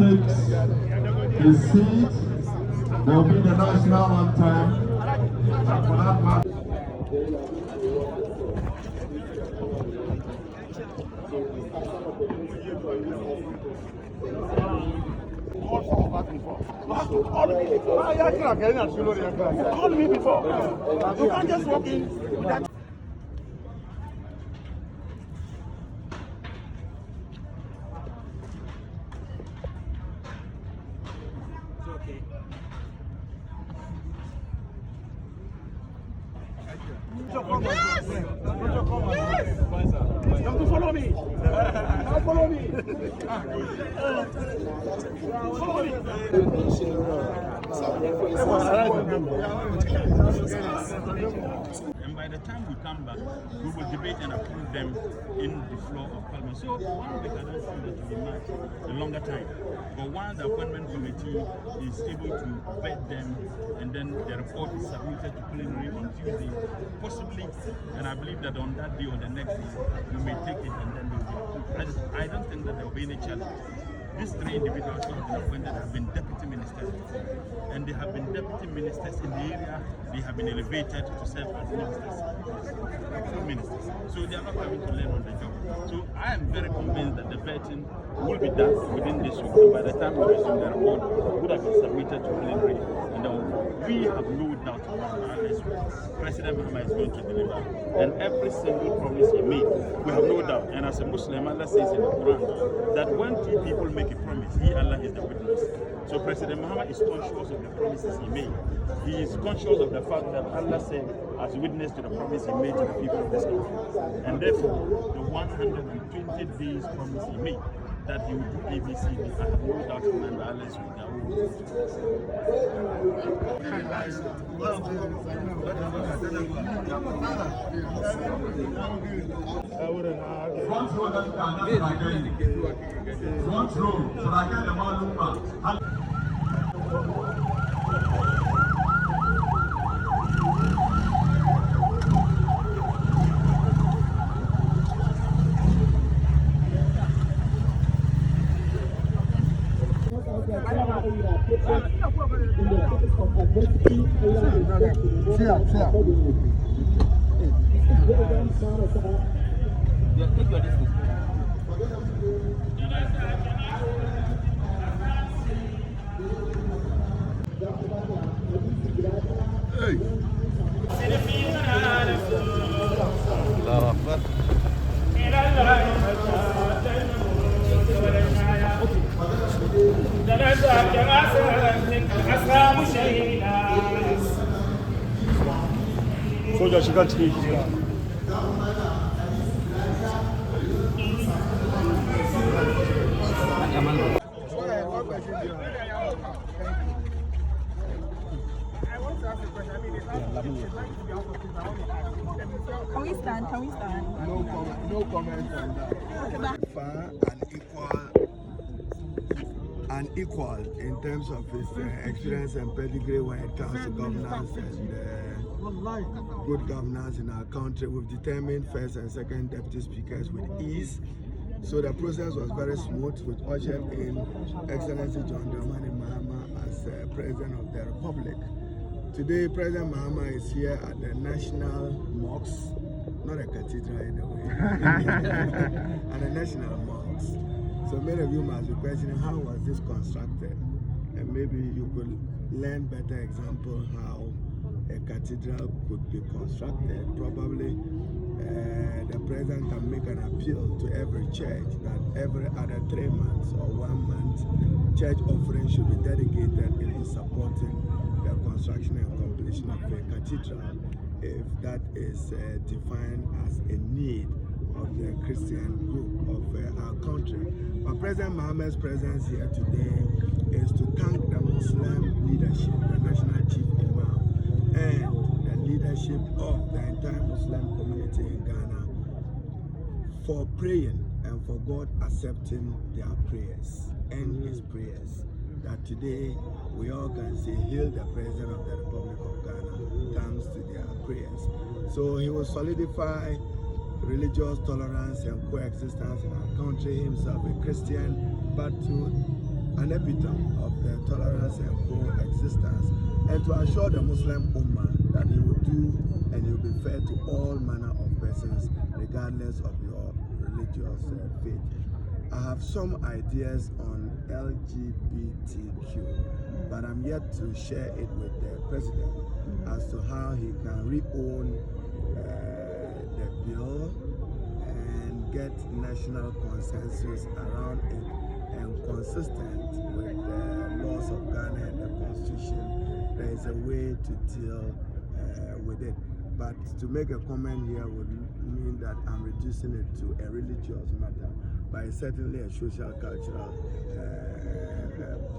takes his seat, there will be the national anthem. And for that matter, Call me before. You can't just walk in without. Come to follow me. Now follow me. Follow me. And by the time we come back, we will debate and approve them in the floor of Parliament. So 1 week, I don't think that will be much a longer time. But once the appointment committee is able to vet them, and then the report is submitted to plenary on Tuesday, possibly, and I believe that on that day or the next day, we may take it and then we will approved. I don't think that there will be any challenge. These 3 individuals who have been appointed have been deputy ministers before, and they have been deputy ministers in the area. They have been elevated to serve as ministers. So they are not having to learn on the job. So I am very convinced that the vetting will be done within this week. And by the time we resume the report, it would have been submitted to plenary, and we have no doubt President Mahama is going to deliver. And every single promise he made, we have no doubt. And as a Muslim, Allah says in the Quran that when 2 people make a promise, He, Allah, is the witness. So President Mahama is conscious of the promises he made. He is conscious of the fact that Allah said, as witness to the promise he made to the people of this country. And therefore, the 120 days promise he made, that he would do ABCD, I have no doubt in Allah's will. front row that can front row, so I get the Maluma. Soja shiga cikin shiga. Can we stand? Can we stand? No comment on that. Fair and equal in terms of his experience and pedigree when it comes to governance and good governance in our country. We've determined first and second deputy speakers with ease. So the process was very smooth, with ushered in Excellency John Dramani Mahama as President of the Republic. Today, President Mahama is here at the National Mosque, not a cathedral anyway, at the National Mosque. So many of you must be questioning how was this constructed, and maybe you could learn better example how a cathedral could be constructed. Probably the president can make an appeal to every church that every other 3 months or 1 month church offering should be dedicated in supporting the construction and completion of a cathedral, if that is defined as a need of the Christian group of our country. But President Mahama's presence here today is to thank the Muslim leadership, the National Chief Imam, and the leadership of the entire Muslim community in Ghana for praying and for God accepting their prayers and his prayers. That today we all can say, hail the President of the Republic of Ghana, thanks to their prayers. So he will solidify religious tolerance and coexistence in our country, himself a Christian, but to an epitome of the tolerance and coexistence, and to assure the Muslim Ummah that he will do and he will be fair to all manner of persons regardless of your religious faith. I have some ideas on LGBTQ, but I'm yet to share it with the president as to how he can re-own the bill and get national consensus around it and consistent with the laws of Ghana and the constitution. There is a way to deal with it. But to make a comment here would mean that I'm reducing it to a religious matter, but it's certainly a social cultural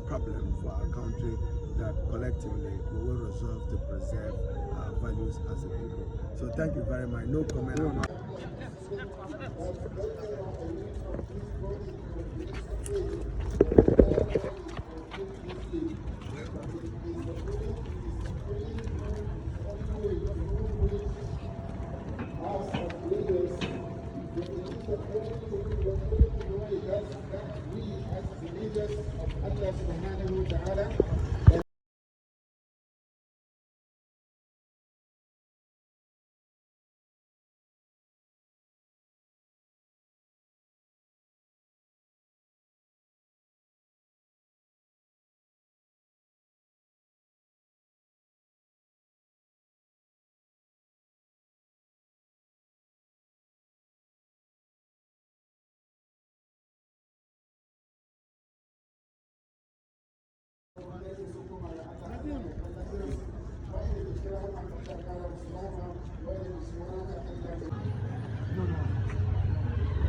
problem for our country that collectively we will resolve to preserve our values as a people. So thank you very much. No comment on that.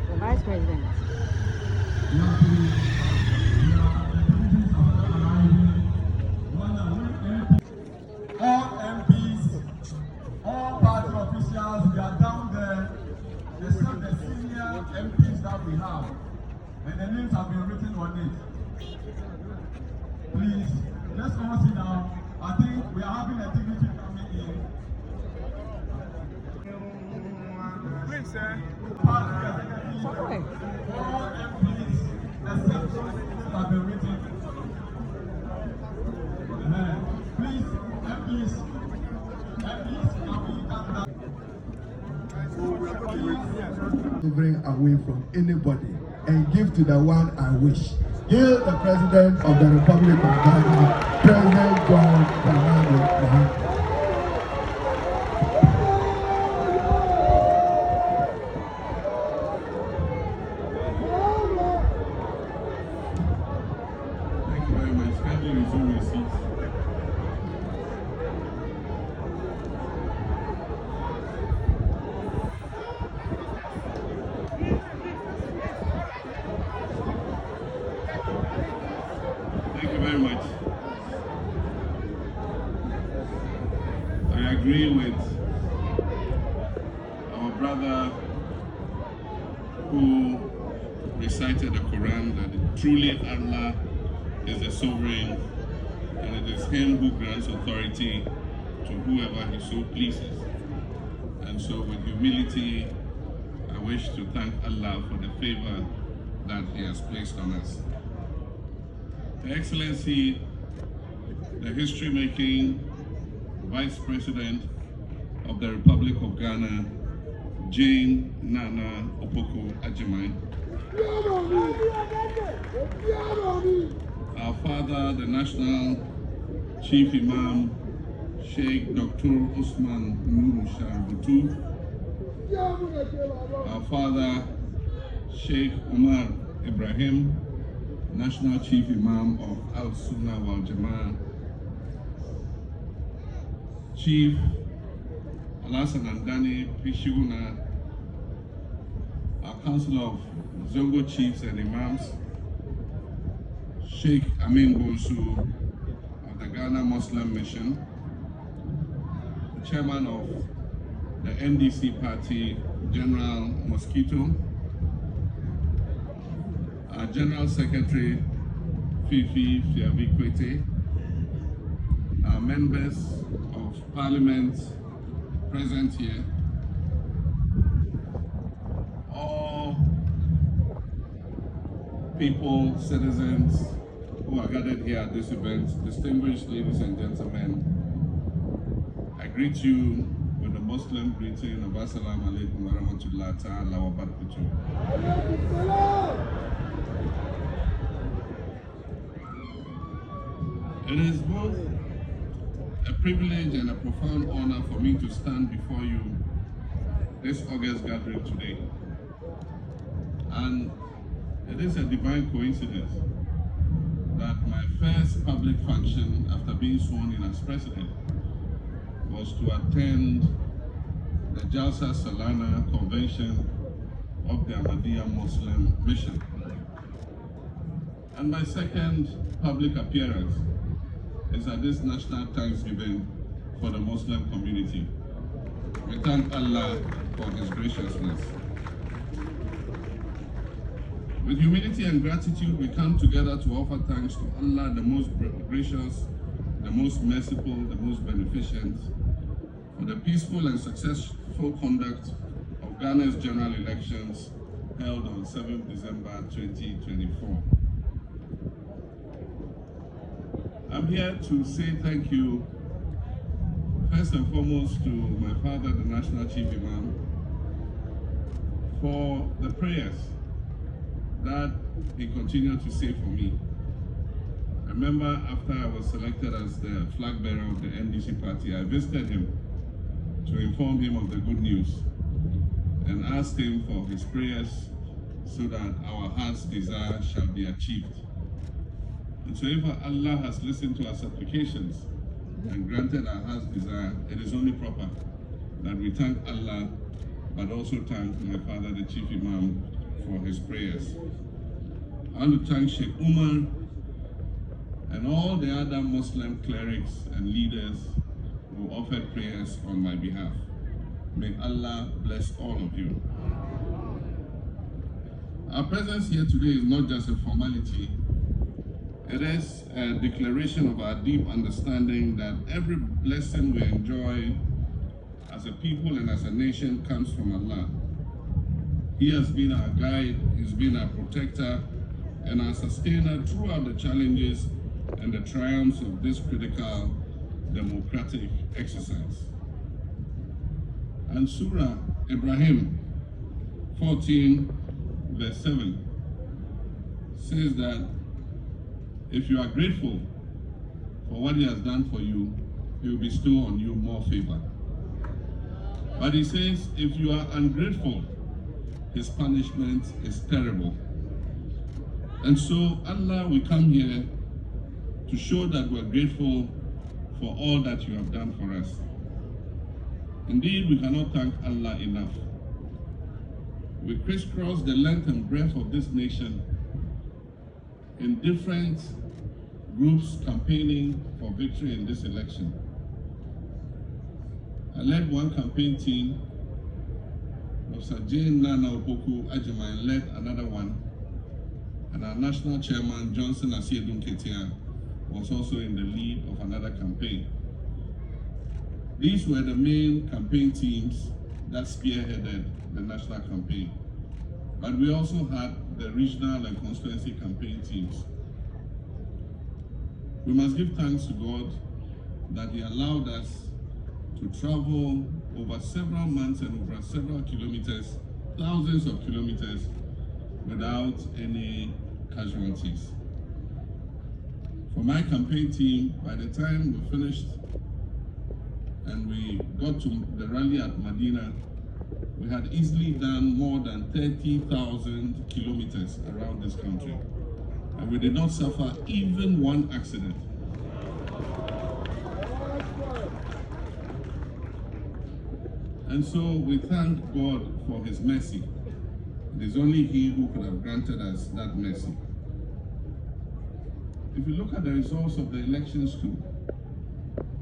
The Vice President. All MPs, all party officials, we are down there. They serve the senior MPs that we have, and the names have been written on it. Please, let's all sit down. I think we are having a dignity coming in. Please, sir. All MPs, except those names have been written. Please, MPs, can we come down? To bring away from anybody and give to the one I wish. Hail the President of the Republic of Ghana, President John Mahama. Thank you very much. Kindly resume your seats. Thank you very much. I agree with our brother who recited the Quran that truly Allah is the sovereign and it is Him who grants authority to whoever He so pleases. And so with humility, I wish to thank Allah for the favor that He has placed on us. Your Excellency, the history-making Vice President of the Republic of Ghana, Jane Naana Opoku Ajimai. Our father, the National Chief Imam, Sheikh Dr. Usman Nuru Shah Butu. Our father, Sheikh Omar Ibrahim, National Chief Imam of Al Sunnah wal Jama'ah. Chief Alasan Andani Pishiguna, our Council of Zongo Chiefs and Imams, Sheikh Amin Bonsu of the Ghana Muslim Mission, the Chairman of the NDC Party, General Mosquito, our General Secretary, Fifi Fiavikwete, our members of Parliament present here, all people, citizens who are gathered here at this event, distinguished ladies and gentlemen, I greet you with the Muslim greeting of Assalamu alaikum wa rahmatullahi ta'ala wa barakatuh. It is both a privilege and a profound honor for me to stand before you this August gathering today. And it is a divine coincidence that my first public function after being sworn in as president was to attend the Jalsa Salana convention of the Ahmadiyya Muslim Mission. And my second public appearance is at this National Thanksgiving for the Muslim community. We thank Allah for His graciousness. With humility and gratitude, we come together to offer thanks to Allah, the most gracious, the most merciful, the most beneficent, for the peaceful and successful conduct of Ghana's general elections held on 7th December 2024. I'm here to say thank you, first and foremost, to my father, the National Chief Imam, for the prayers that he continued to say for me. I remember after I was selected as the flag bearer of the NDC party, I visited him to inform him of the good news and asked him for his prayers so that our heart's desire shall be achieved. And so if Allah has listened to our supplications and granted our heart's desire, it is only proper that we thank Allah, but also thank my father, the Chief Imam, for his prayers. I want to thank Sheikh Umar and all the other Muslim clerics and leaders who offered prayers on my behalf. May Allah bless all of you. Our presence here today is not just a formality. It is a declaration of our deep understanding that every blessing we enjoy as a people and as a nation comes from Allah. He has been our guide, He's been our protector, and our sustainer throughout the challenges and the triumphs of this critical democratic exercise. And Surah Ibrahim 14 verse 7 says that if you are grateful for what He has done for you, He will bestow on you more favor. But He says if you are ungrateful, His punishment is terrible. And so Allah, we come here to show that we're grateful for all that you have done for us. Indeed, we cannot thank Allah enough. We crisscross the length and breadth of this nation in different groups campaigning for victory in this election. I led one campaign team. Professor Naana led another one, and our national chairman, Johnson Asiedun Ketia, was also in the lead of another campaign. These were the main campaign teams that spearheaded the national campaign. But we also had the regional and constituency campaign teams. We must give thanks to God that He allowed us to travel over several months and over several kilometers, thousands of kilometers, without any casualties. For my campaign team, by the time we finished and we got to the rally at Medina, we had easily done more than 30,000 kilometers around this country. And we did not suffer even one accident. And so we thank God for His mercy. It is only He who could have granted us that mercy. If you look at the results of the elections too,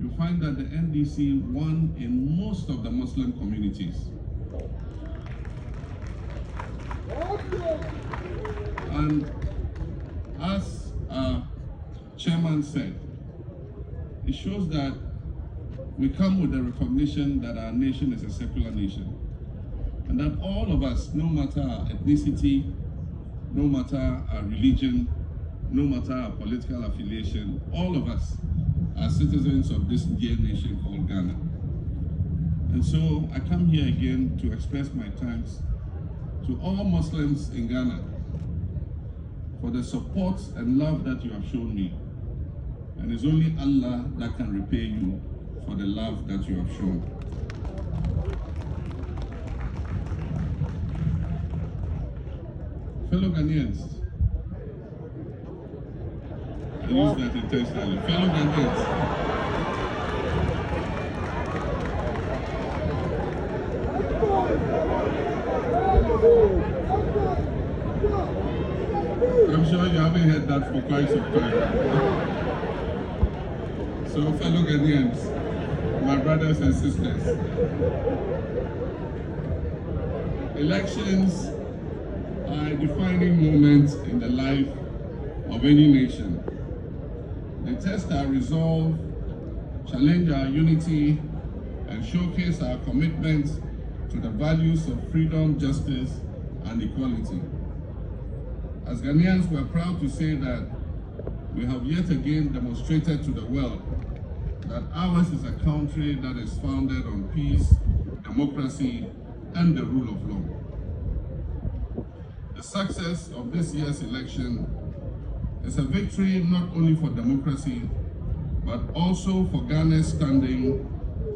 you find that the NDC won in most of the Muslim communities. And as our chairman said, it shows that we come with the recognition that our nation is a secular nation, and that all of us, no matter our ethnicity, no matter our religion, no matter our political affiliation, all of us are citizens of this dear nation called Ghana. And so I come here again to express my thanks to all Muslims in Ghana for the support and love that you have shown me. And it's only Allah that can repay you for the love that you have shown. Fellow Ghanaians, I use that intentionally. Fellow Ghanaians, I'm sure you haven't heard that for quite some time. So, fellow Ghanaians, my brothers and sisters, elections are a defining moment in the life of any nation. They test our resolve, challenge our unity, and showcase our commitment to the values of freedom, justice, and equality. As Ghanaians, we are proud to say that we have yet again demonstrated to the world that ours is a country that is founded on peace, democracy, and the rule of law. The success of this year's election is a victory not only for democracy, but also for Ghana's standing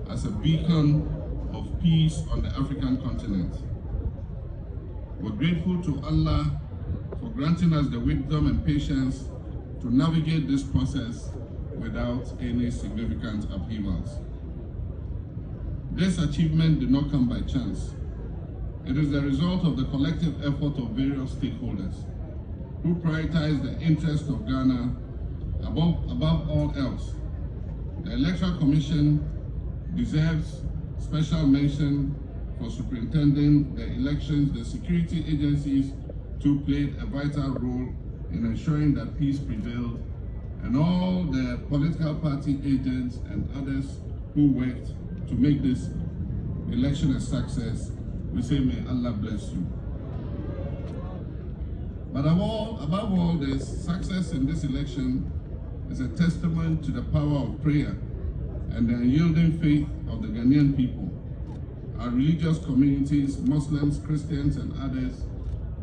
as a beacon of peace on the African continent. We're grateful to Allah for granting us the wisdom and patience to navigate this process without any significant upheavals. This achievement did not come by chance. It is the result of the collective effort of various stakeholders who prioritize the interests of Ghana above all else. The Electoral Commission deserves special mention for superintending the elections. The security agencies too played a vital role in ensuring that peace prevailed, and all the political party agents and others who worked to make this election a success. We say, may Allah bless you. But above all this, success in this election is a testament to the power of prayer and the unyielding faith of the Ghanaian people. Our religious communities, Muslims, Christians, and others,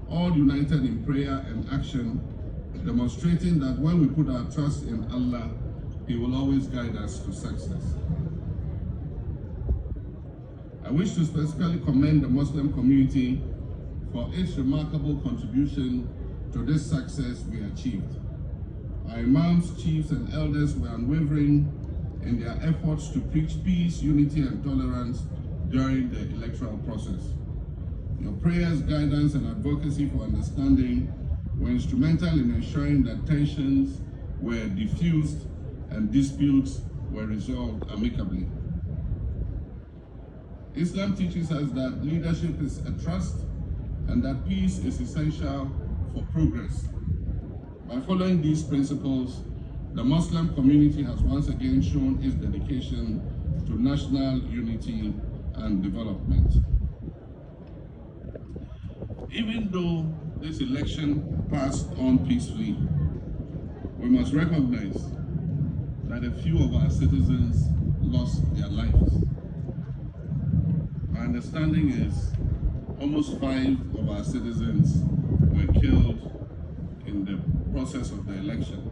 all united in prayer and action, demonstrating that when we put our trust in Allah, He will always guide us to success. I wish to specifically commend the Muslim community for its remarkable contribution to this success we achieved. Our imams, chiefs, and elders were unwavering in their efforts to preach peace, unity, and tolerance during the electoral process. Your prayers, guidance, and advocacy for understanding were instrumental in ensuring that tensions were diffused and disputes were resolved amicably. Islam teaches us that leadership is a trust and that peace is essential for progress. By following these principles, the Muslim community has once again shown its dedication to national unity and development. Even though this election passed on peacefully, we must recognize that a few of our citizens lost their lives. My understanding is almost 5 of our citizens were killed in the process of the election.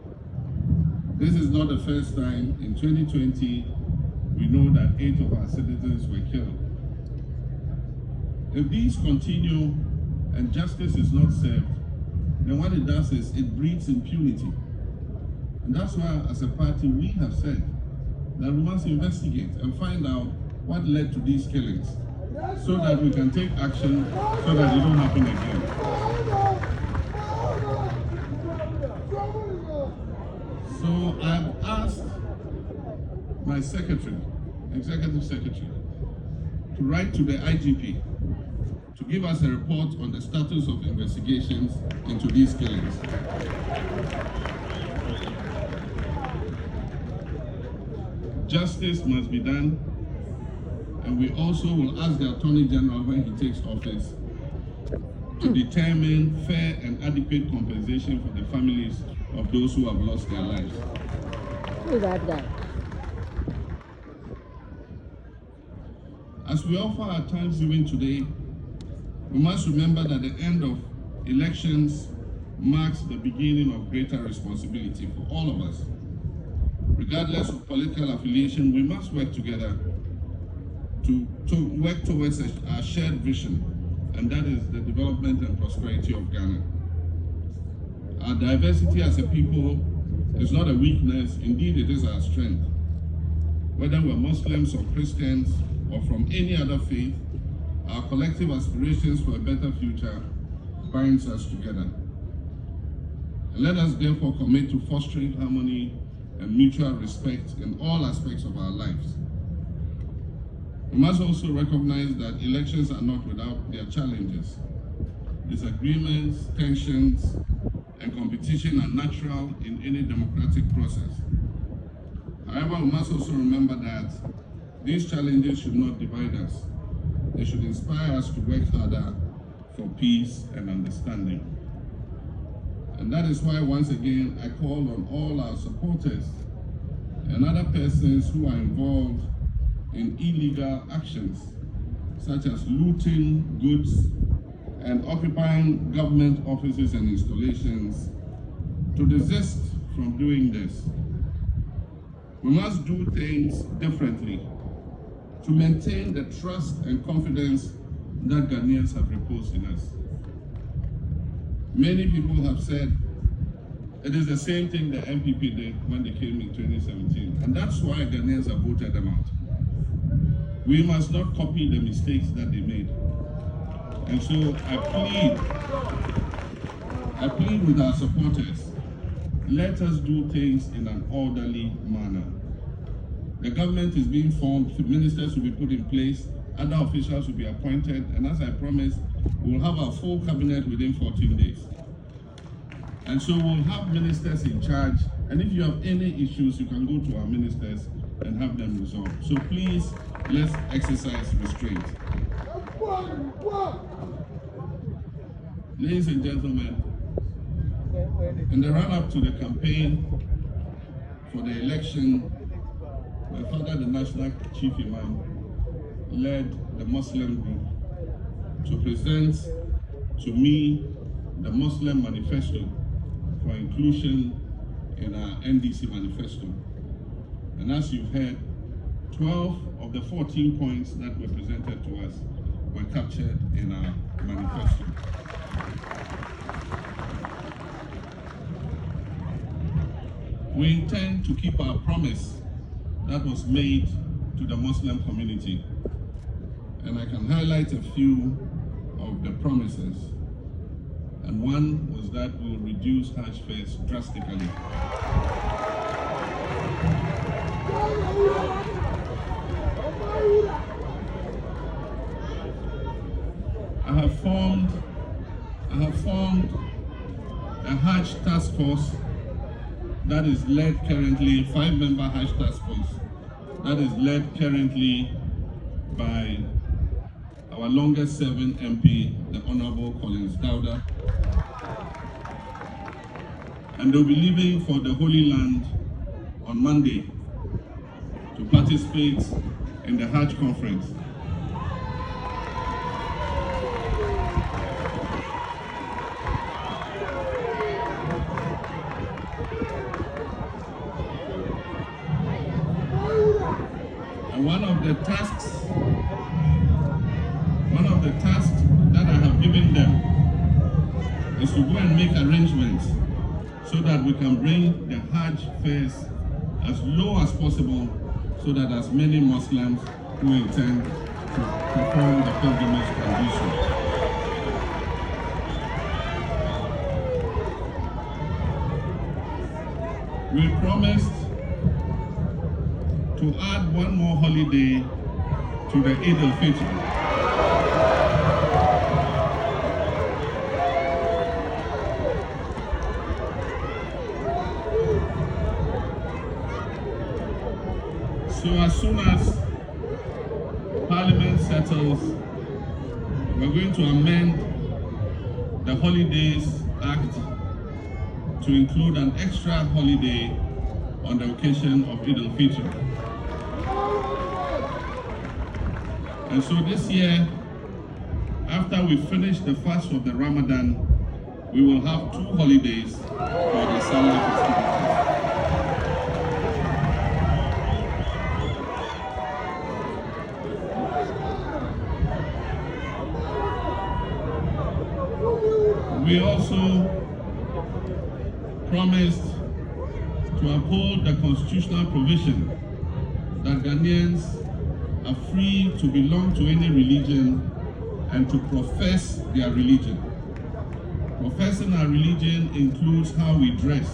This is not the first time. In 2020, we know that 8 of our citizens were killed. If these continue and justice is not served, then what it does is it breeds impunity. And that's why, as a party, we have said that we must investigate and find out what led to these killings, so that we can take action so that they don't happen again. So I've asked my secretary, executive secretary, to write to the IGP to give us a report on the status of investigations into these killings. Justice must be done, and we also will ask the Attorney General when he takes office to determine fair and adequate compensation for the families of those who have lost their lives. Who is that guy? As we offer our thanksgiving today, we must remember that the end of elections marks the beginning of greater responsibility for all of us. Regardless of political affiliation, we must work together to work towards our shared vision, and that is the development and prosperity of Ghana. Our diversity as a people is not a weakness, indeed it is our strength. Whether we're Muslims or Christians or from any other faith, our collective aspirations for a better future binds us together. And let us therefore commit to fostering harmony and mutual respect in all aspects of our lives. We must also recognize that elections are not without their challenges. Disagreements, tensions, and competition are natural in any democratic process. However, we must also remember that these challenges should not divide us. They should inspire us to work harder for peace and understanding. And that is why, once again, I call on all our supporters and other persons who are involved in illegal actions, such as looting goods and occupying government offices and installations, to desist from doing this. We must do things differently to maintain the trust and confidence that Ghanaians have reposed in us. Many people have said it is the same thing the MPP did when they came in 2017, and that's why Ghanaians have voted them out. We must not copy the mistakes that they made. And so I plead with our supporters, let us do things in an orderly manner. The government is being formed, ministers will be put in place, other officials will be appointed, and as I promised, we'll have our full cabinet within 14 days. And so we'll have ministers in charge, and if you have any issues, you can go to our ministers and have them resolved. So please, let's exercise restraint. Ladies and gentlemen, in the run-up to the campaign for the election, my father, the National Chief Imam, led the Muslim group to present to me the Muslim manifesto for inclusion in our NDC manifesto. And as you've heard, 12 of the 14 points that were presented to us were captured in our manifesto. We intend to keep our promise that was made to the Muslim community. And I can highlight a few of the promises. And one was that we will reduce Hajj fares drastically. I have formed a Hajj task force that is led currently, 5-member Hajj task force, that is led currently by our longest serving MP, the Honorable Collins Dowda. And they'll be leaving for the Holy Land on Monday to participate in the Hajj conference. And one of the tasks that I have given them is to go and make arrangements so that we can bring the Hajj fares as low as possible, so that as many Muslims who intend to perform the pilgrimage can do so. We promised to add one more holiday to the Eid al-Fitr. So as soon as Parliament settles, we're going to amend the Holidays Act to include an extra holiday on the occasion of Eid al-Fitr. And so this year, after we finish the fast of the Ramadan, we will have 2 holidays for the Salah festivities. We also promised to uphold the constitutional provision that Ghanaians are free to belong to any religion and to profess their religion. Professing our religion includes how we dress.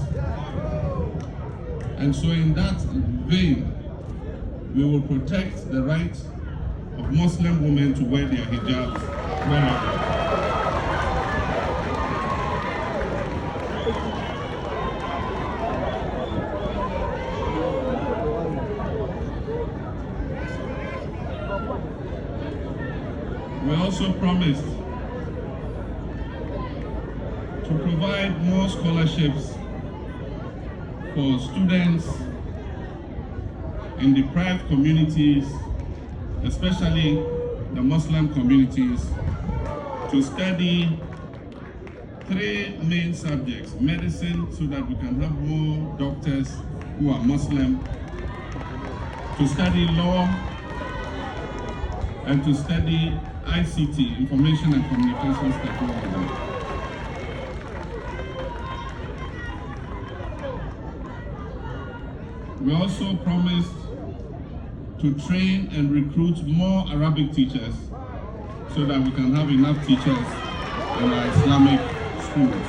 And so in that vein, we will protect the right of Muslim women to wear their hijabs wherever. We also promised to provide more scholarships for students in deprived communities, especially the Muslim communities, to study 3 main subjects: medicine, so that we can have more doctors who are Muslim, to study law, and to study ICT, Information and Communications Technology. We also promised to train and recruit more Arabic teachers so that we can have enough teachers in our Islamic schools.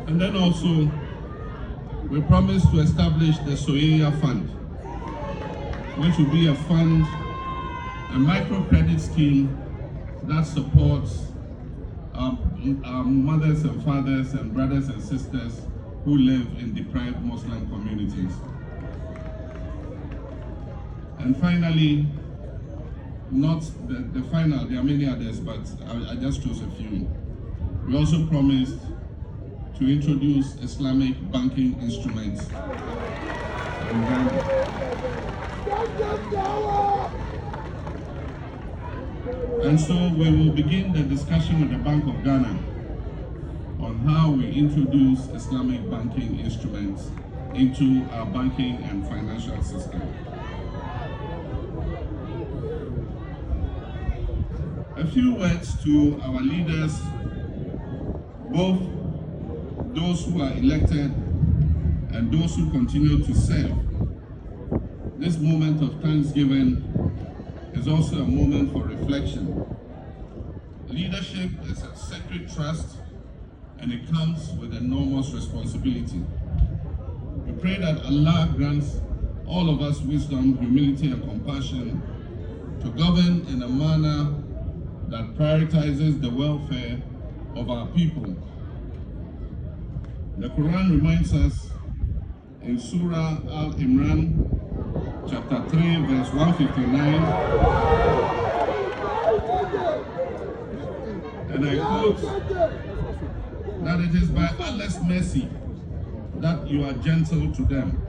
And then also, we promised to establish the Soyaya Fund, which will be a fund, a microcredit scheme that supports our mothers and fathers and brothers and sisters who live in deprived Muslim communities. And finally, not the final, there are many others, but I just chose a few. We also promised to introduce Islamic banking instruments in Ghana. And so we will begin the discussion with the Bank of Ghana on how we introduce Islamic banking instruments into our banking and financial system. A few words to our leaders, both those who are elected and those who continue to serve. This moment of Thanksgiving is also a moment for reflection. Leadership is a sacred trust, and it comes with enormous responsibility. We pray that Allah grants all of us wisdom, humility, and compassion to govern in a manner that prioritizes the welfare of our people. The Quran reminds us in Surah Al-Imran, chapter 3, verse 159, and I quote, that it is by Allah's mercy that you are gentle to them.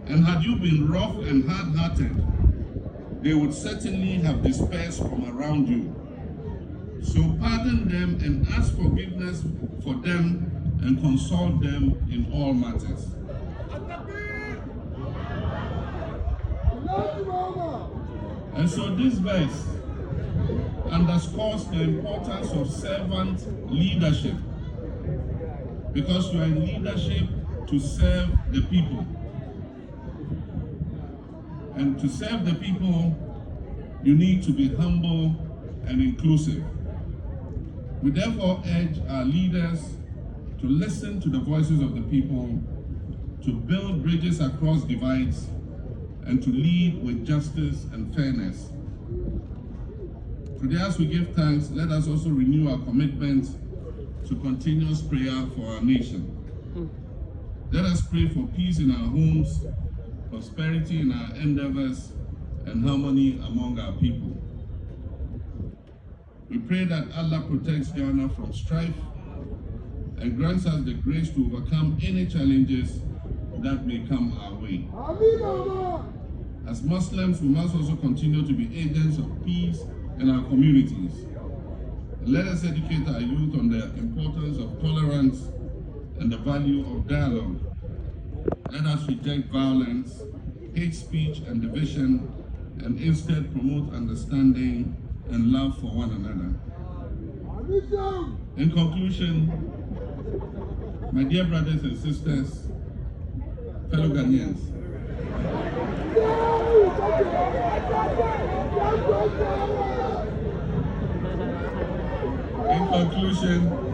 And had you been rough and hard-hearted, they would certainly have dispersed from around you. So pardon them and ask forgiveness for them and consult them in all matters. And so this verse underscores the importance of servant leadership, because you are in leadership to serve the people. And to serve the people, you need to be humble and inclusive. We therefore urge our leaders to listen to the voices of the people, to build bridges across divides, and to lead with justice and fairness. Today, as we give thanks, let us also renew our commitment to continuous prayer for our nation. Let us pray for peace in our homes, prosperity in our endeavors, and harmony among our people. We pray that Allah protects Ghana from strife and grants us the grace to overcome any challenges that may come our way. As Muslims, we must also continue to be agents of peace in our communities. Let us educate our youth on the importance of tolerance and the value of dialogue. Let us reject violence, hate speech, and division, and instead promote understanding and love for one another. In conclusion, my dear brothers and sisters, fellow Ghanaians, in conclusion,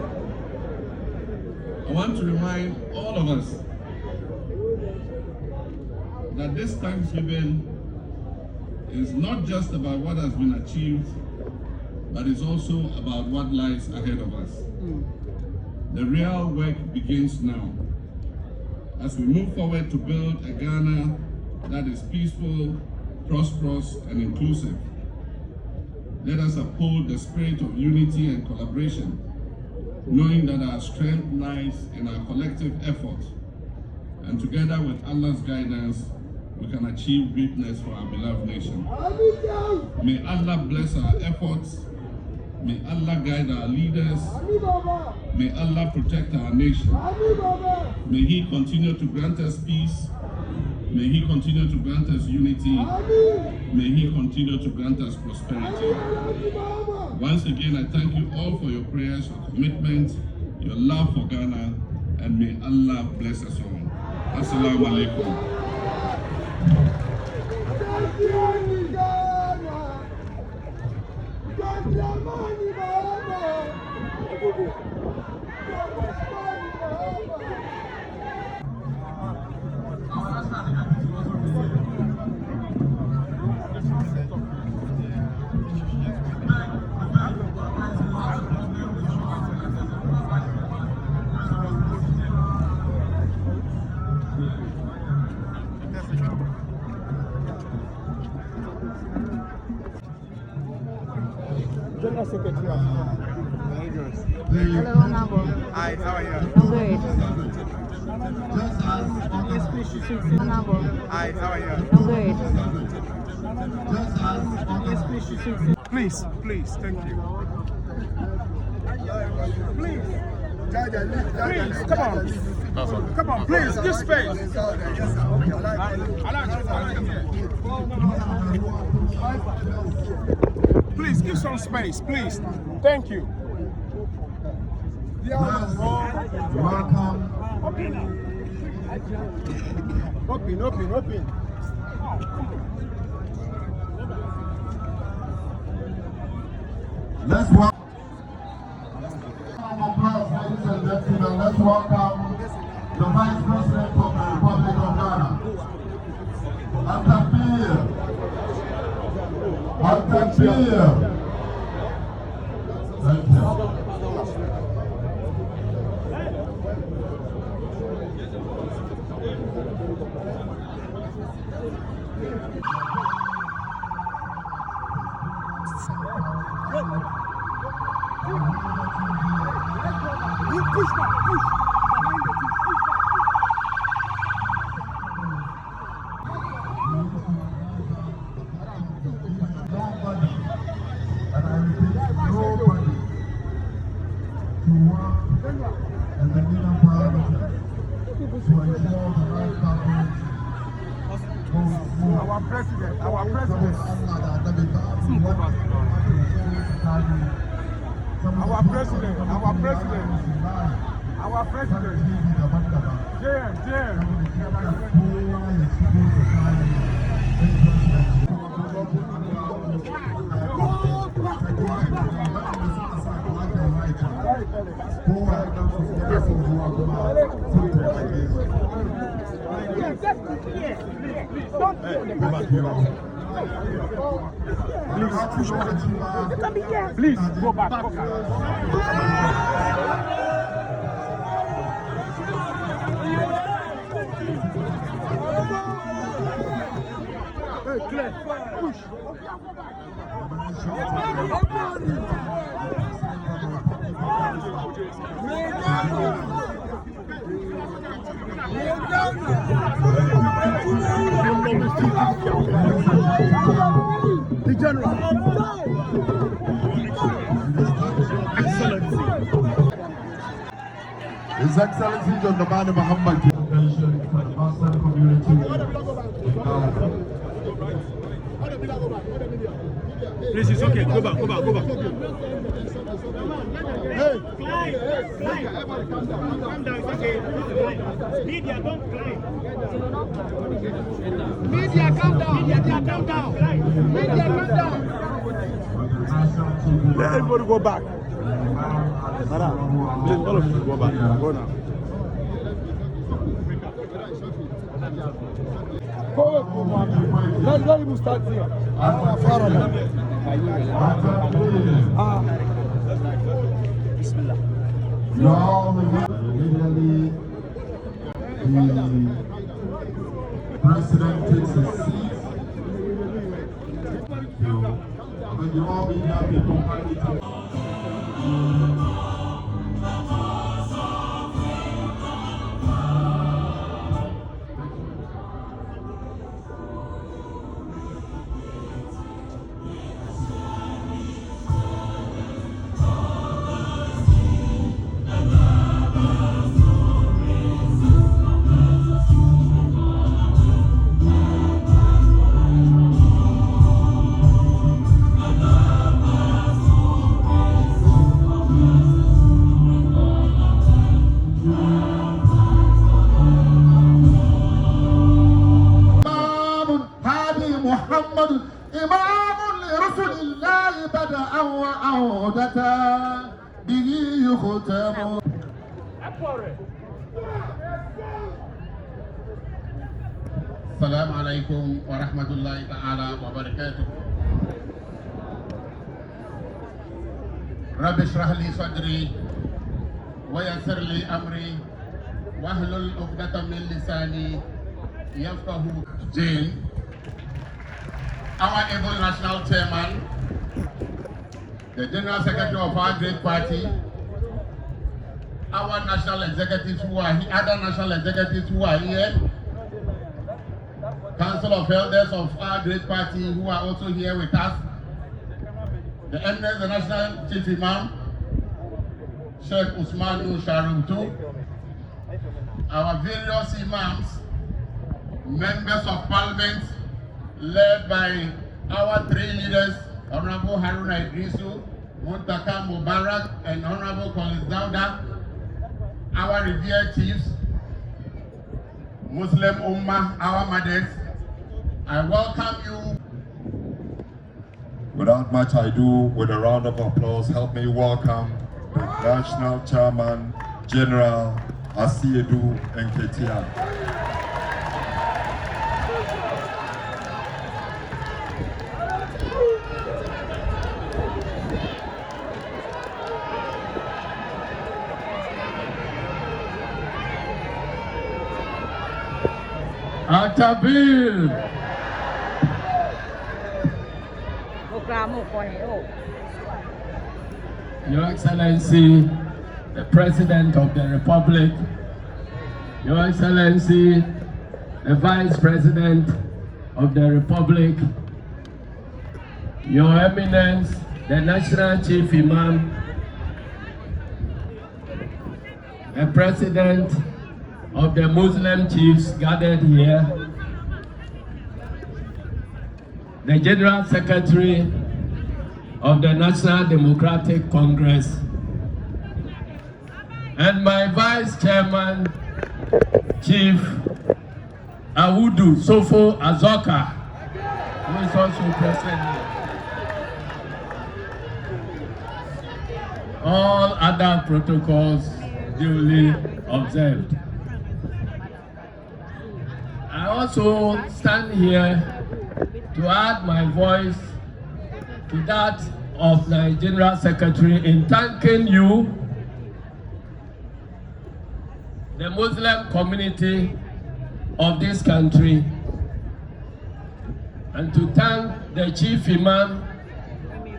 I want to remind all of us that this Thanksgiving is not just about what has been achieved, but it's also about what lies ahead of us. The real work begins now, as we move forward to build a Ghana that is peaceful, prosperous, and inclusive. Let us uphold the spirit of unity and collaboration, knowing that our strength lies in our collective effort, and together with Allah's guidance, we can achieve greatness for our beloved nation. May Allah bless our efforts. May Allah guide our leaders. May Allah protect our nation. May He continue to grant us peace. May He continue to grant us unity. May He continue to grant us prosperity. Once again, I thank you all for your prayers, your commitment, your love for Ghana, and may Allah bless us all. Assalamu alaikum. General Secretary. Hello, Honorable. Hi, how are you? I'm good. Honorable. Hi, how are you? I'm good. Please, thank you. Please. Please, come on. Come on, please, give space. Please, give some space, please. Thank you. Welcome. Open. Let's welcome. Ladies and gentlemen, let's welcome the Vice President of the Republic of Ghana. Al-Takbir. Thank you. Push back, push. Behind the push back. Nobody, and I repeat, nobody to work in the National Parliament to ensure the right government goes smooth. Our president. Our president. Please go back. Hey, Claire, push. The General. His Excellency John Devine Mahama attention for the Muslim community. Please, it's okay. Go back. Hey. Calm down. It's okay. Media, don't climb. Media, calm down. Let everybody go back. Madam, please, all of you go back. Go now. Let him start here. Bismillah. Immediately, the president takes his seat. When you all media people kindly to محمد إمام لرسل الله بدأ وعودة به يختم. السلام عليكم ورحمة الله تعالى وبركاته. رب اشرح لي صدري ويسر لي أمري واحلل عقدة من لساني يفقه قولي. Our able national chairman, the general secretary of our great party, our national executives who are here, other national executives who are here, council of elders of our great party who are also here with us, the eminence, the national chief imam, Sheikh Usman Sharumtu, our various imams, members of parliament, led by our three leaders, Honorable Haruna Idrisu, Muntaka Mubarak, and Honorable Collins Dauda, our revered chiefs, Muslim Ummah, our mothers, I welcome you. Without much ado, with a round of applause, help me welcome the National Chairman, General Asiedu Nketia. Atabir. Your Excellency, the President of the Republic, Your Excellency, the Vice President of the Republic, Your Eminence, the National Chief Imam, the President of the Muslim chiefs gathered here, the General Secretary of the National Democratic Congress, and my Vice Chairman, Chief Awudu Sofo Azoka, who is also present here. All other protocols duly observed. I also stand here to add my voice to that of the General Secretary in thanking you, the Muslim community of this country, and to thank the Chief Imam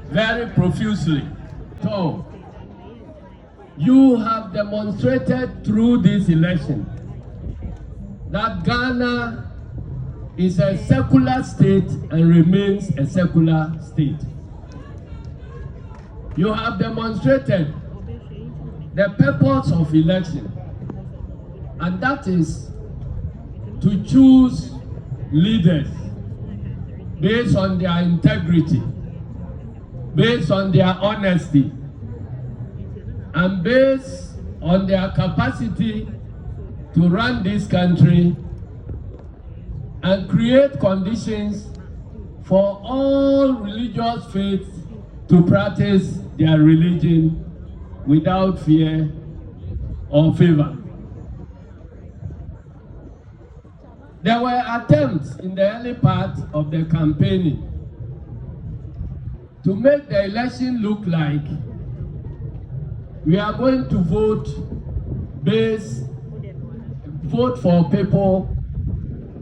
very profusely. So, You have demonstrated through this election that Ghana is a secular state and remains a secular state. You have demonstrated the purpose of election, and that is to choose leaders based on their integrity, based on their honesty, and based on their capacity to run this country and create conditions for all religious faiths to practice their religion without fear or favor. There were attempts in the early part of the campaigning to make the election look like we are going to vote for people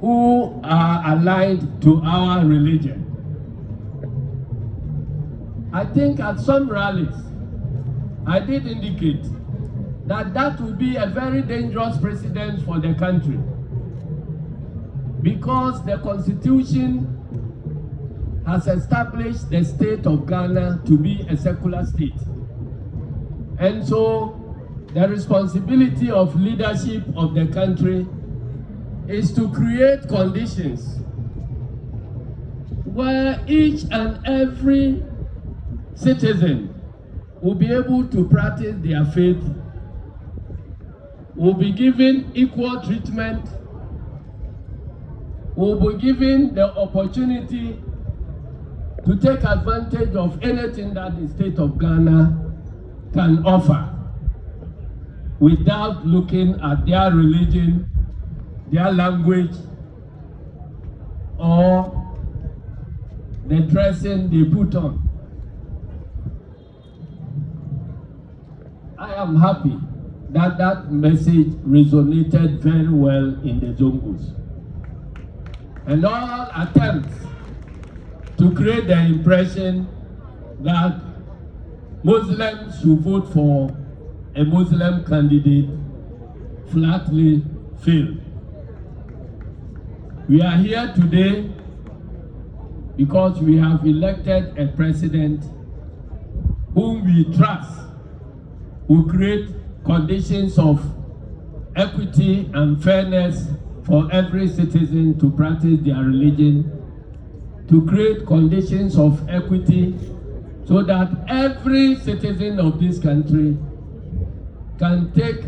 who are aligned to our religion. I think at some rallies, I did indicate that that would be a very dangerous precedent for the country, because the Constitution has established the state of Ghana to be a secular state. And so the responsibility of leadership of the country is to create conditions where each and every citizen will be able to practice their faith, will be given equal treatment, will be given the opportunity to take advantage of anything that the state of Ghana can offer without looking at their religion, their language, or the dressing they put on. I am happy that that message resonated very well in the Zongus. And all attempts to create the impression that Muslims should vote for a Muslim candidate flatly failed. We are here today because we have elected a president whom we trust will create conditions of equity and fairness for every citizen to practice their religion, to create conditions of equity so that every citizen of this country can take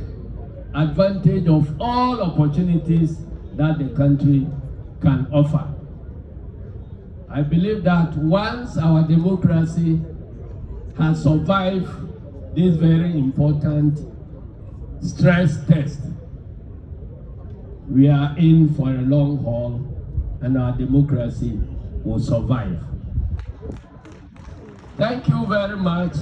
advantage of all opportunities that the country can offer. I believe that once our democracy has survived this very important stress test, we are in for a long haul and our democracy will survive. Thank you very much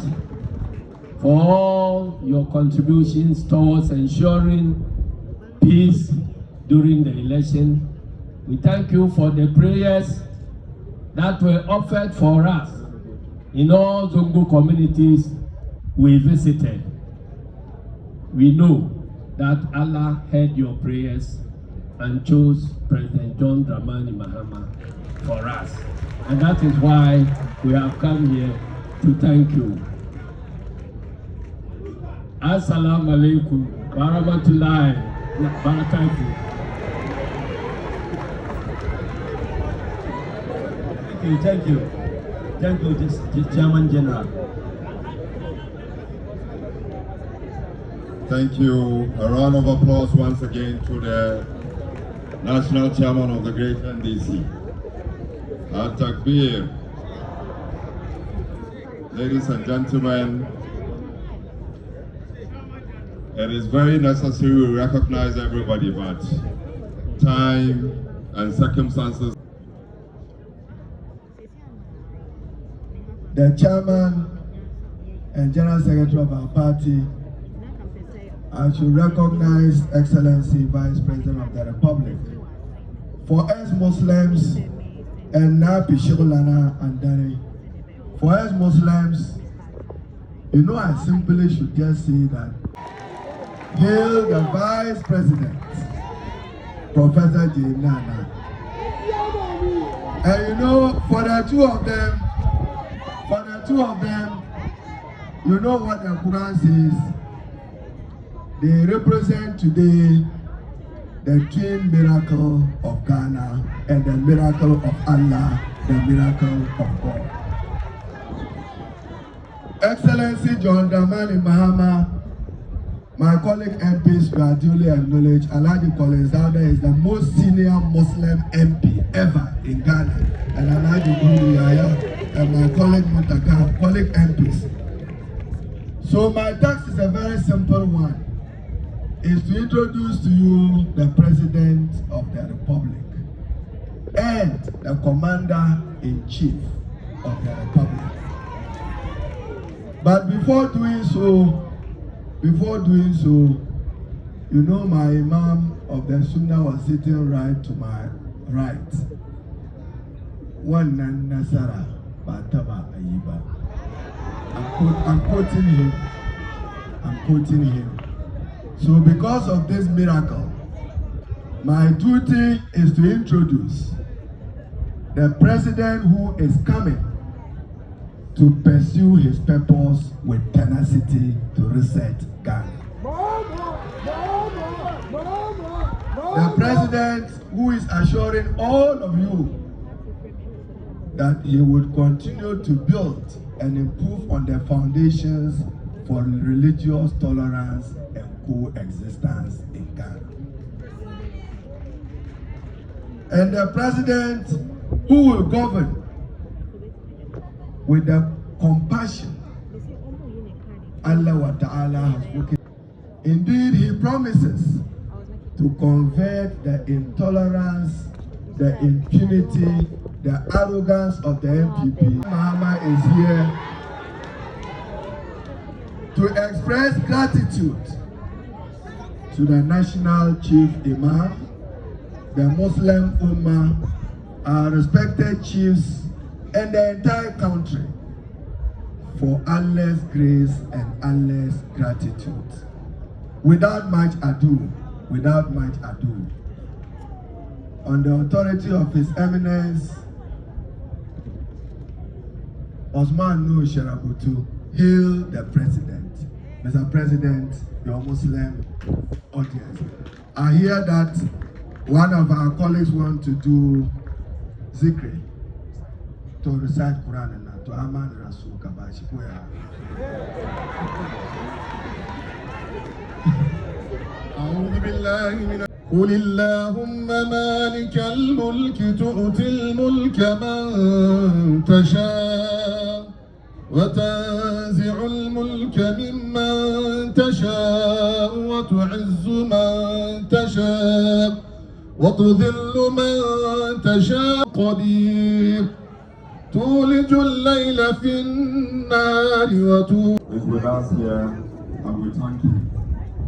for all your contributions towards ensuring peace during the election. We thank you for the prayers that were offered for us in all Zongo communities we visited. We know that Allah heard your prayers and chose President John Dramani Mahama for us. And that is why we have come here to thank you. Assalamu alaikum wa rahmatullahi wa barakatuh. Thank you. Thank you, the Chairman General. Thank you. A round of applause once again to the National Chairman of the Great NDC. Takbir. Ladies and gentlemen, it is very necessary we recognize everybody, but time and circumstances. The chairman and general secretary of our party, I should recognize Excellency Vice President of the Republic. For us Muslims, and now Pishulana and Dani, for us Muslims, You know, I simply should just say that hail the Vice President, Professor J. Naana. And you know, for the two of them, you know what the Quran says? They represent today the twin miracle of Ghana and the miracle of Allah, the miracle of God. Excellency John Dramani Mahama, my colleague MPs, you are duly acknowledged. Alhaji Collins Dawda is the most senior Muslim MP ever in Ghana. And Alhaji Guru Yaya and my colleague Mutaka, colleague MPs. So my task is a very simple one. Is to introduce to you the President of the Republic and the Commander-in-Chief of the Republic. But before doing so, you know, my Imam of the Sunnah was sitting right to my right. One Nasara Bataba Ayiba. I'm quoting him. So because of this miracle, my duty is to introduce the president who is coming to pursue his purpose with tenacity to reset Ghana. The president who is assuring all of you that he would continue to build and improve on the foundations for religious tolerance and coexistence in Ghana. And the president who will govern with the compassion Allah wa Ta'ala has spoken. Indeed, he promises to convert the intolerance, the impunity, the arrogance of the NPP. Mahama is here to express gratitude to the National Chief Imam, the Muslim Ummah, our respected chiefs, and the entire country for Allah's grace and Allah's gratitude. Without much ado, on the authority of His Eminence, Osman Nur Sharabutu, hail the President. Mr. President, your Muslim audience. I hear that one of our colleagues want to do zikri, to recite Quran and to Aman Rasul Kabashi. قل اللهم مالك الملك تؤتي الملك من تشاء وتنزع الملك ممن تشاء وتعز من تشاء وتذل من تشاء قدير تولج الليل في النهار is with us here, and we thank you.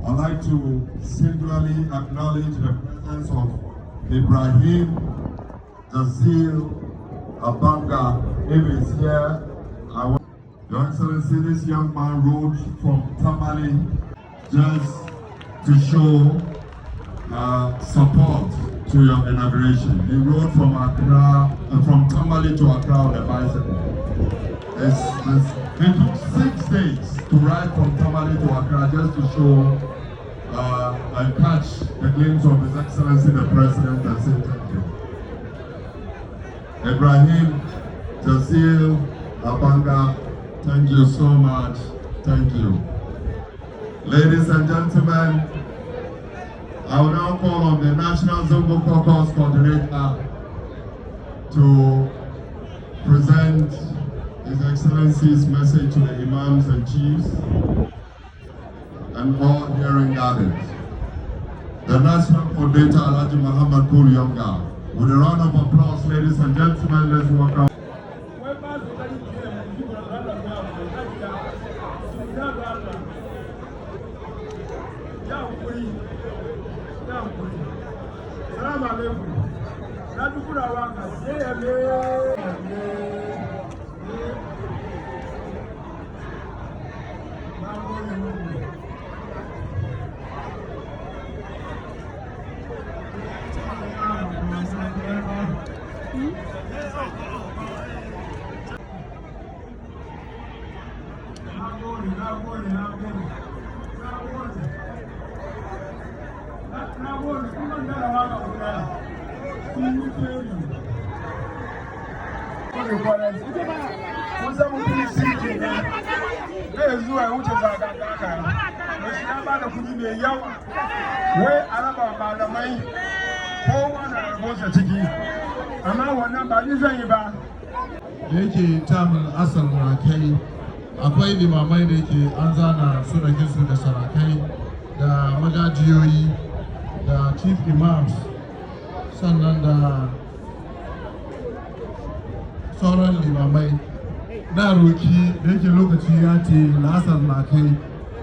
I'd like to singularly acknowledge the presence of Ibrahim Jazil Abanga. If he's here, Your Excellency, this young man rode from Tamale just to show support to your inauguration. He rode from Accra, from Tamale to Accra on a bicycle. It took 6 days to ride from Tamale to Accra just to show and catch the glimpse of His Excellency the President and say thank you. Ibrahim Jazil Abanga, thank you so much. Thank you. Ladies and gentlemen, I will now call on the National Zongo Caucus Coordinator to present His Excellency's message to the Imams and Chiefs and all hearing gathered. The National Coordinator, Alhaji Muhammad Kuru Yonga. With a round of applause, ladies and gentlemen, let's welcome. yake tamin asal rakai akwai limamai da yake an zana sunakinsu da sarakai da magajiyoyi da chief imams sannan da sauran limamai na roki da yake lokaci ya ce la'asar na kai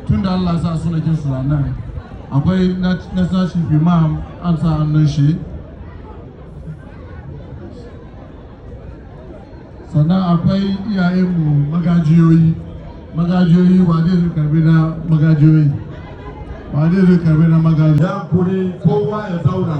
tun da Allah sa sunakinsu na nan akwai national chief imam an sa hannun shi sannan akwai iyayenmu magajiyoyi wa zai karbi na magajiyoyi ba zai karbi na magajiyoyi ya kuri kowa ya zauna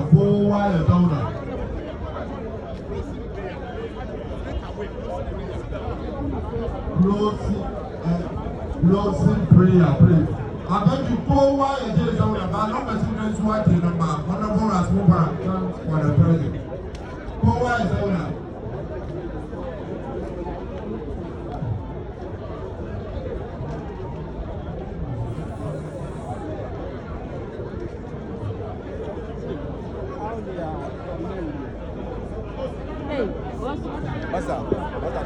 closing prayer please I beg you kowa ya je zauna ba lokacin gaisuwa kenan ba wannan bora su ba for the president kowa ya zauna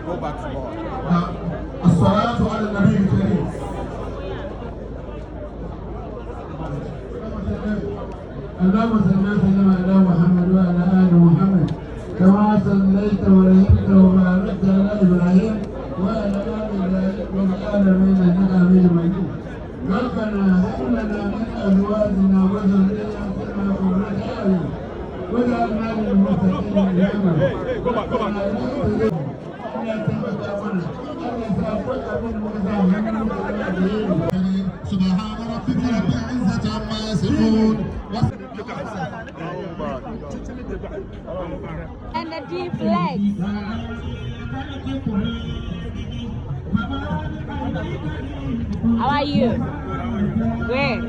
Go back to more. الصلاة على النبي الكريم. اللهم صل وسلم على محمد وعلى آل محمد كما صليت ورحمت وباركت على إبراهيم وعلى آل إبراهيم والعالمين إنك حميد مجيد. ربنا هب لنا من أزواجنا وذرياتنا قرة أعين واجعلنا للمتقين إماما. سبحان ربك رب العزة عما يصفون And the deep legs. How are you? Where?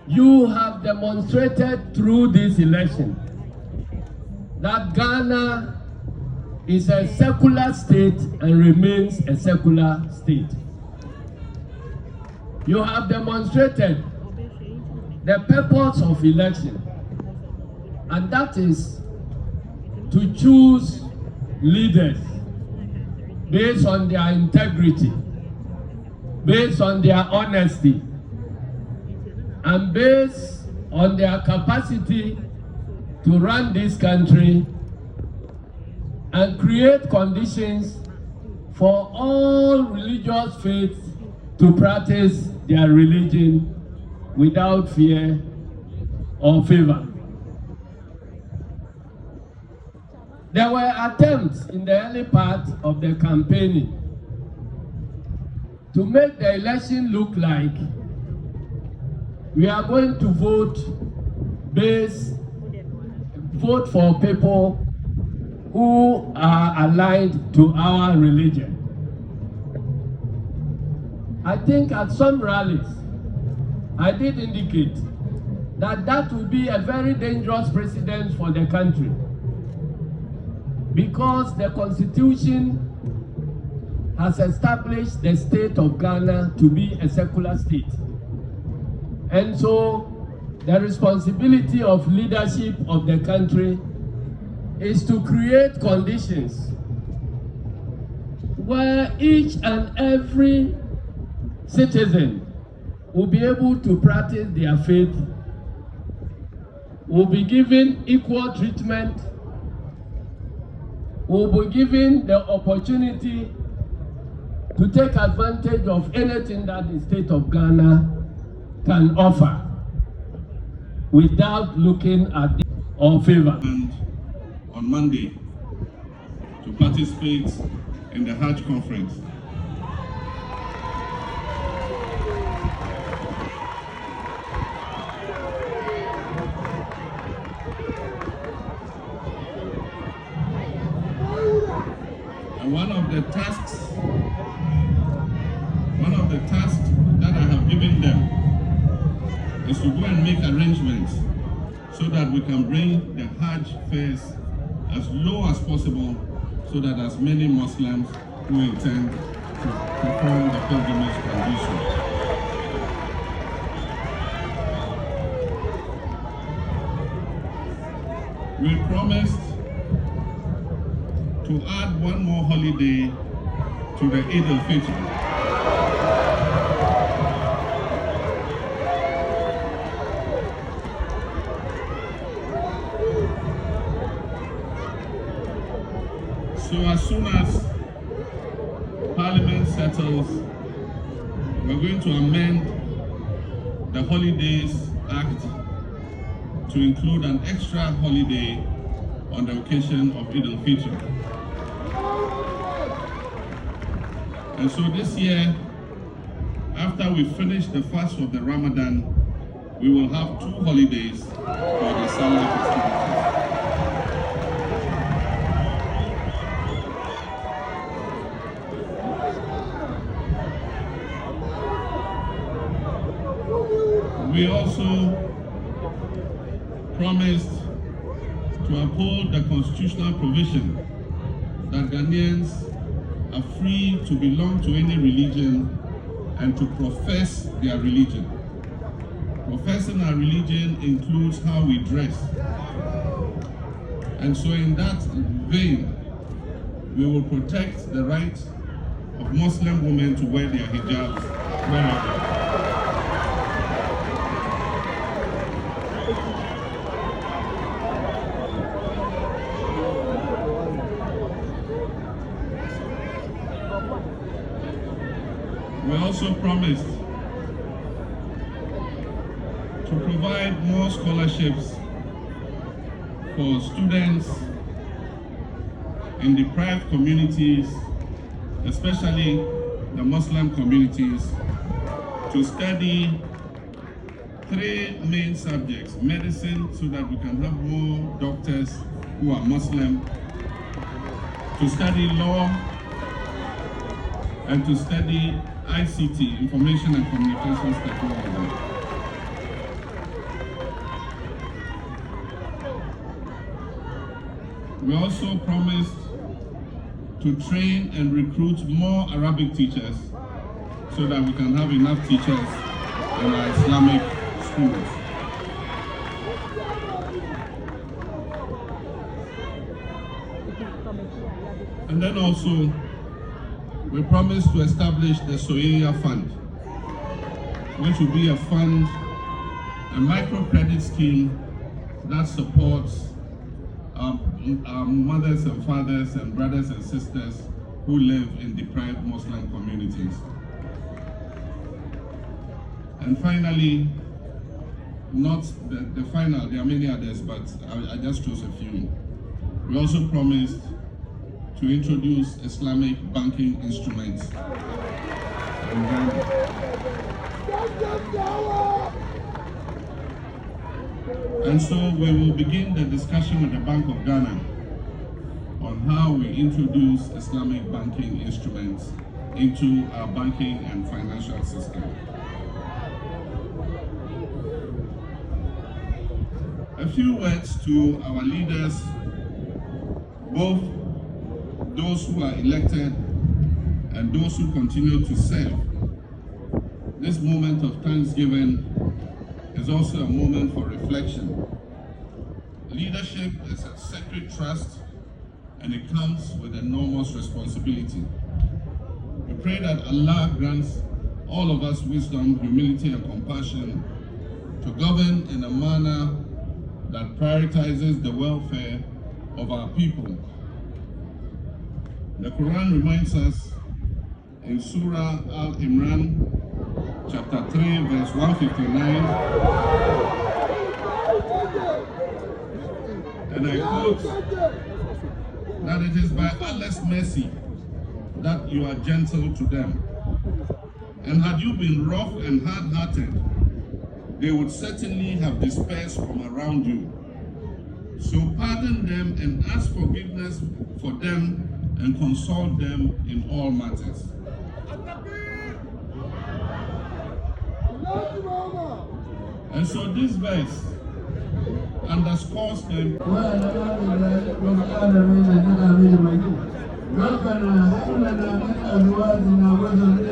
You have demonstrated through this election that Ghana is a secular state and remains a secular state. You have demonstrated the purpose of election, and that is to choose leaders based on their integrity, based on their honesty, and based on their capacity to run this country and create conditions for all religious faiths to practice their religion without fear or favor. There were attempts in the early part of the campaigning to make the election look like we are going to vote for people who are aligned to our religion. I think at some rallies, I did indicate that will be a very dangerous precedent for the country, because the Constitution has established the state of Ghana to be a secular state. And so the responsibility of leadership of the country is to create conditions where each and every citizen will be able to practice their faith, will be given equal treatment, will be given the opportunity to take advantage of anything that the state of Ghana can offer without looking at the or favor. And on Monday to participate in the Hajj conference. And one of the tasks that I have given them is to go and make arrangements so that we can bring the Hajj fares as low as possible, so that as many Muslims who intend to perform the pilgrimage can do so. We promised to add one more holiday to the Eid al-Fitr. So as soon as Parliament settles, we're going to amend the Holidays Act to include an extra holiday on the occasion of Eid al-Fitr. And so this year, after we finish the fast of the Ramadan, we will have 2 holidays for the Salah festivities. We also promised to uphold the constitutional provision that Ghanaians are free to belong to any religion and to profess their religion. Professing our religion includes how we dress. And so in that vein, we will protect the right of Muslim women to wear their hijabs wherever. We also promised to provide more scholarships for students in deprived communities, especially the Muslim communities, to study 3 main subjects: medicine, so that we can have more doctors who are Muslim, to study law, and to study ICT, Information and Communications Technology. We also promised to train and recruit more Arabic teachers so that we can have enough teachers in our Islamic schools. And then also, we promised to establish the Soyaya Fund, which will be a fund, a microcredit scheme that supports our mothers and fathers and brothers and sisters who live in deprived Muslim communities. And finally, not the final, there are many others, but I just chose a few. We also promised to introduce Islamic banking instruments in Ghana. And so we will begin the discussion with the Bank of Ghana on how we introduce Islamic banking instruments into our banking and financial system. A few words to our leaders, both those who are elected and those who continue to serve. This moment of Thanksgiving is also a moment for reflection. Leadership is a sacred trust and it comes with enormous responsibility. We pray that Allah grants all of us wisdom, humility, and compassion to govern in a manner that prioritizes the welfare of our people. The Quran reminds us in Surah Al-Imran, chapter 3, verse 159, and I quote, that it is by Allah's mercy that you are gentle to them. And had you been rough and hard-hearted, they would certainly have dispersed from around you. So pardon them and ask forgiveness for them and consult them in all matters. And so this verse underscores them. ربنا هب لنا من ازواجنا وذرياتنا